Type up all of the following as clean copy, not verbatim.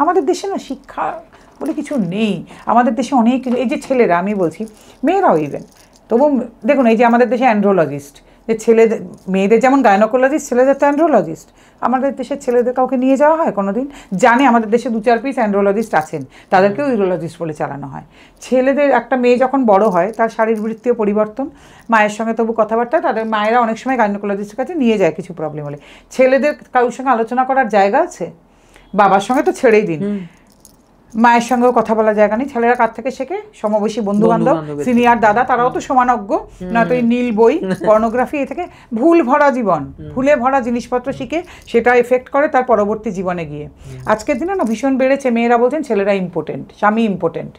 আমাদের দেশে না শিক্ষা বলে কিছু নেই। আমাদের দেশে অনেক কিছু, এই যে ছেলেরা, আমি বলছি মেয়েরাও ইভেন, তবু দেখুন এই যে আমাদের দেশে অ্যান্ড্রোলজিস্ট, যে ছেলেদের মেয়েদের যেমন গাইনোকোলজিস্ট, ছেলেদের তো অ্যান্ড্রোলজিস্ট। আমাদের দেশের ছেলেদের কাউকে নিয়ে যাওয়া হয় কোনো দিন? জানে আমাদের দেশে 2-4 পিস অ্যান্ড্রোলজিস্ট আছেন, তাদেরকেও ইউরোলজিস্ট বলে চালানো হয়। ছেলেদের, একটা মেয়ে যখন বড় হয় তার শারীরবৃত্তীয় পরিবর্তন, মায়ের সঙ্গে তবু কথাবার্তা, তাদের মায়েরা অনেক সময় গাইনোকোলজিস্টের কাছে নিয়ে যায় কিছু প্রবলেম হলে। ছেলেদের কারোর সঙ্গে আলোচনা করার জায়গা আছে? বাবার সঙ্গে তো ছেড়েই দিন, মায়ের সঙ্গেও কথা বলার জায়গা নেই। ছেলেরা কার থেকে শেখে? সমবয়সী বন্ধু বান্ধব, সিনিয়র দাদা, তারাও তো সমানজ্ঞ, নয়তো এই নীল বই, পর্নোগ্রাফি, এ থেকে ভুল ভরা জীবন, ভুলে ভরা জিনিসপত্র শিখে সেটা এফেক্ট করে তার পরবর্তী জীবনে গিয়ে। আজকের দিনে না ভীষণ বেড়েছে, মেয়েরা বলছেন ছেলেরা ইম্পোর্টেন্ট, স্বামী ইম্পোর্টেন্ট,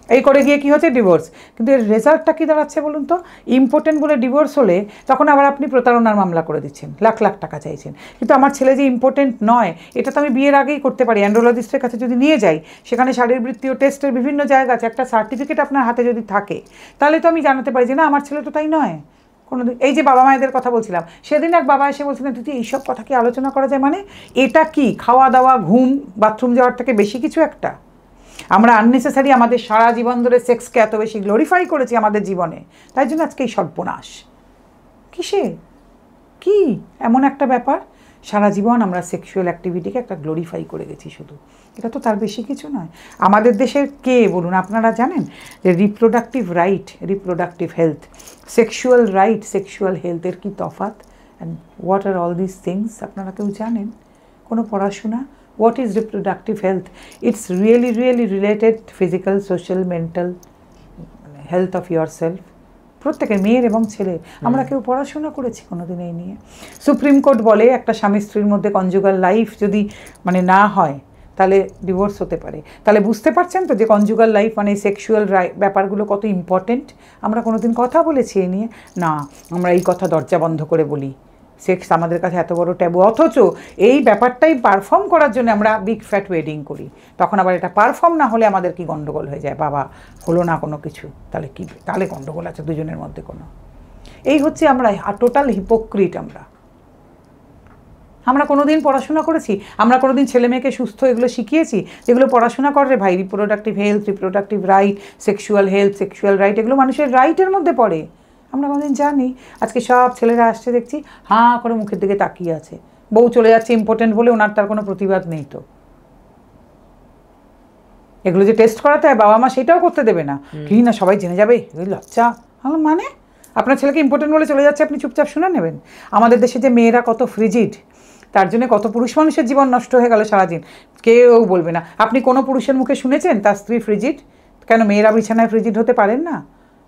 এই করে গিয়ে কী হচ্ছে? ডিভোর্স। কিন্তু এর রেজাল্টটা কী দাঁড়াচ্ছে বলুন তো? ইম্পোর্টেন্ট বলে ডিভোর্স হলে তখন আবার আপনি প্রতারণার মামলা করে দিচ্ছেন, লাখ লাখ টাকা চাইছেন। কিন্তু আমার ছেলে যে ইম্পোর্টেন্ট নয়, এটা তো আমি বিয়ের আগেই করতে পারি। অ্যান্ড্রোলজিস্টের কাছে যদি নিয়ে যাই, সেখানে শারীরবৃত্তীয় টেস্টের বিভিন্ন জায়গা আছে, একটা সার্টিফিকেট আপনার হাতে যদি থাকে, তাহলে তো আমি জানাতে পারি যে না, আমার ছেলে তো তাই নয়। কোনোদিন এই যে বাবা মায়েদের কথা বলছিলাম, সেদিন এক বাবা এসে বলছিলেন দিদি এইসব কথা কি আলোচনা করা যায়? মানে এটা কি খাওয়া দাওয়া, ঘুম, বাথরুম যাওয়ার থেকে বেশি কিছু একটা? আমরা আননেসেসারি আমাদের সারা জীবন ধরে সেক্সকে এত বেশি গ্লোরিফাই করেছি আমাদের জীবনে, তাই জন্য আজকে এই সর্বনাশ। কিসে কি এমন একটা ব্যাপার? সারা জীবন আমরা সেক্সুয়াল অ্যাক্টিভিটিকে একটা গ্লোরিফাই করে গেছি শুধু, এটা তো তার বেশি কিছু নয়। আমাদের দেশের কে বলুন, আপনারা জানেন যে reproductive right, reproductive health, sexual right, sexual হেলথের কী তফাৎ? And what are all this things? আপনারা কেউ জানেন? কোনো পড়াশোনা? What is reproductive health? It's really, really related physical, social, mental health of yourself. প্রত্যেকের, মেয়ের এবং ছেলের। আমরা কেউ পড়াশোনা করেছি কোনোদিন এই নিয়ে? সুপ্রিম কোর্ট বলে একটা স্বামী স্ত্রীর মধ্যে কনজুগাল লাইফ যদি না হয় তাহলে ডিভোর্স হতে পারে। তাহলে বুঝতে পারছেন তো যে কনজুগাল লাইফ মানে সেক্সুয়াল ব্যাপারগুলো কত ইম্পর্টেন্ট। আমরা কোনোদিন কথা বলেছি এই নিয়ে? না, আমরা এই কথা দরজা বন্ধ করে বলি। সেক্স আমাদের কাছে এত বড় ট্যাবু, অথচ এই ব্যাপারটাই পারফর্ম করার জন্য আমরা বিগ ফ্যাট ওয়েডিং করি। তখন আবার এটা পারফর্ম না হলে আমাদের কি গন্ডগোল হয়ে যায়, বাবা হলো না কোনো কিছু, তাহলে কি, তাহলে গন্ডগোল আছে দুজনের মধ্যে কোনো। এই হচ্ছে আমরা টোটাল হিপোক্রিট। আমরা কোনোদিন পড়াশোনা করেছি? আমরা কোনোদিন ছেলে মেয়েকে সুস্থ এগুলো শিখিয়েছি যেগুলো পড়াশোনা করে ভাই? Reproductive health, reproductive right, sexual health, sexual right, এগুলো মানুষের রাইটের মধ্যে পড়ে। আমরা কোনোদিন জানি? আজকে সব ছেলেরা আসছে দেখছি হাঁ করে মুখের দিকে তাকিয়ে আছে, বউ চলে যাচ্ছে ইম্পর্টেন্ট বলে, ওনার তার কোনো প্রতিবাদ নেই। তো এগুলো যে টেস্ট করাতে হয়, বাবা মা সেটাও করতে দেবে না, কি না সবাই জেনে যাবে, লজ্জা। মানে আপনার ছেলেকে ইম্পর্টেন্ট বলে চলে যাচ্ছে, আপনি চুপচাপ শুনে নেবেন? আমাদের দেশে যে মেয়েরা কত ফ্রিজিড, তার জন্য কত পুরুষ মানুষের জীবন নষ্ট হয়ে গেল সারাদিন, কেউ বলবে না। আপনি কোনো পুরুষের মুখে শুনেছেন তার স্ত্রী ফ্রিজিড? কেন মেয়েরা বিছানায় ফ্রিজিড হতে পারেন না?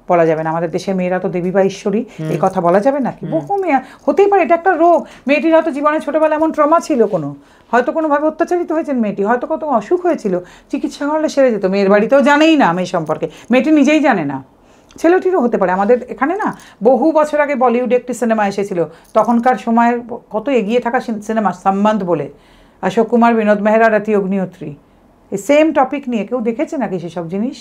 বলা যাবে না। আমাদের দেশের মেয়েরা তো দেবী বা ঈশ্বরী, এই কথা বলা যাবে নাকি? বহু মেয়ে হতেই পারে, এটা একটা রোগ। মেয়েটির হয়তো জীবনে ছোটোবেলা এমন ট্রমা ছিল, হয়তো কোনোভাবে অত্যাচারিত হয়েছেন মেয়েটি, হয়তো কত অসুখ হয়েছিল, চিকিৎসা করলে সেরে যেত। মেয়ের বাড়িতেও জানেই না মেয়ে সম্পর্কে, মেয়েটি নিজেই জানে না। ছেলেটিরও হতে পারে। আমাদের এখানে না বহু বছর আগে বলিউডে একটি সিনেমা এসেছিল, তখনকার সময়ের কত এগিয়ে থাকা সিনেমা, সম্বন্ধ বলে, অশোক কুমার, বিনোদ মেহরা, রতি অগ্নিহোত্রী। এই সেম টপিক নিয়ে কেউ দেখেছে নাকি সেসব জিনিস?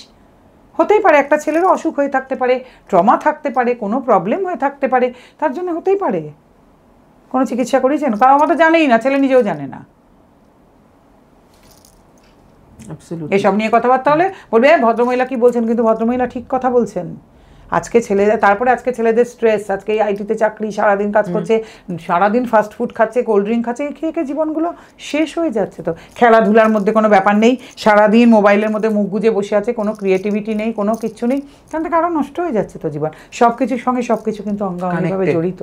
হতেই পারে একটা ছেলেরও অসুখ হয়ে থাকতে পারে, ট্রমা থাকতে পারে, কোনো প্রবলেম হয়ে থাকতে পারে, তার জন্য হতেই পারে। কোনো চিকিৎসা করেছেন? কারণ আমরা তো জানেই না, ছেলে নিজেও জানে না। এসব নিয়ে কথাবার্তা হলে বলবে ভদ্রমহিলা কি বলছেন, কিন্তু ভদ্রমহিলা ঠিক কথা বলছেন। আজকে ছেলেদের, তারপরে আজকে ছেলেদের স্ট্রেস, আজকে এই আইটিতে চাকরি, সারাদিন কাজ করছে, সারাদিন ফাস্ট ফুড খাচ্ছে, কোল্ড ড্রিঙ্ক খাচ্ছে, খেয়ে খেয়ে জীবনগুলো শেষ হয়ে যাচ্ছে। তো খেলাধুলার মধ্যে কোনো ব্যাপার নেই, সারাদিন মোবাইলের মধ্যে মুখ গুজে বসে আছে, কোনো ক্রিয়েটিভিটি নেই, কোনো কিচ্ছু নেই, তার থেকে আরও নষ্ট হয়ে যাচ্ছে তো জীবন। সব কিছুর সঙ্গে সব কিছু কিন্তু অঙ্গাঙ্গিভাবে জড়িত।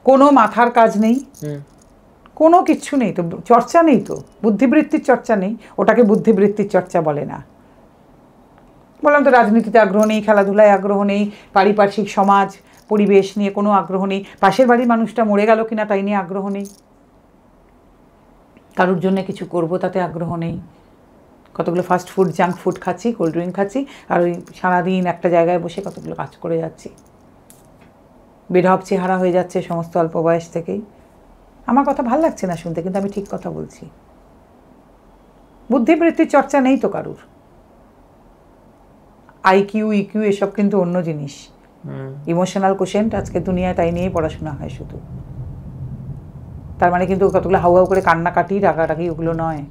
কোনো মাথার কাজ নেই, কোনো কিচ্ছু নেই তো, চর্চা নেই তো, বুদ্ধিবৃত্তির চর্চা নেই, ওটাকে বুদ্ধিবৃত্তির চর্চা বলে না। বললাম তো, রাজনীতিতে আগ্রহ নেই, খেলাধুলায় আগ্রহ নেই, পারিপার্শ্বিক সমাজ পরিবেশ নিয়ে কোনো আগ্রহ নেই, পাশের বাড়ির মানুষটা মরে গেল কিনা তাই নিয়ে আগ্রহ নেই, কারোর জন্য কিছু করব তাতে আগ্রহ নেই। কতগুলো ফাস্ট ফুড, জাঙ্ক ফুড খাচ্ছি, কোল্ড ড্রিঙ্ক খাচ্ছি, আর ওই সারাদিন একটা জায়গায় বসে কতগুলো কাজ করে যাচ্ছি। বেঢপ চেহারা হয়ে যাচ্ছে সমস্ত অল্প বয়স থেকেই। আমার কথা ভাল লাগছে না শুনতে, কিন্তু আমি ঠিক কথা বলছি। বুদ্ধিবৃত্তির চর্চা নেই তো কারুর। আইকিউ, ইকিউ এসব কিন্তু অন্য জিনিস। ইমোশনাল কোশেন্ট আজকে দুনিয়ায় তাই নিয়েই পড়াশোনা হয় শুধু। তার মানে কিন্তু কতগুলো হাউ হাউ করে কান্নাকাটি, রাগারাগি ওগুলো নয়।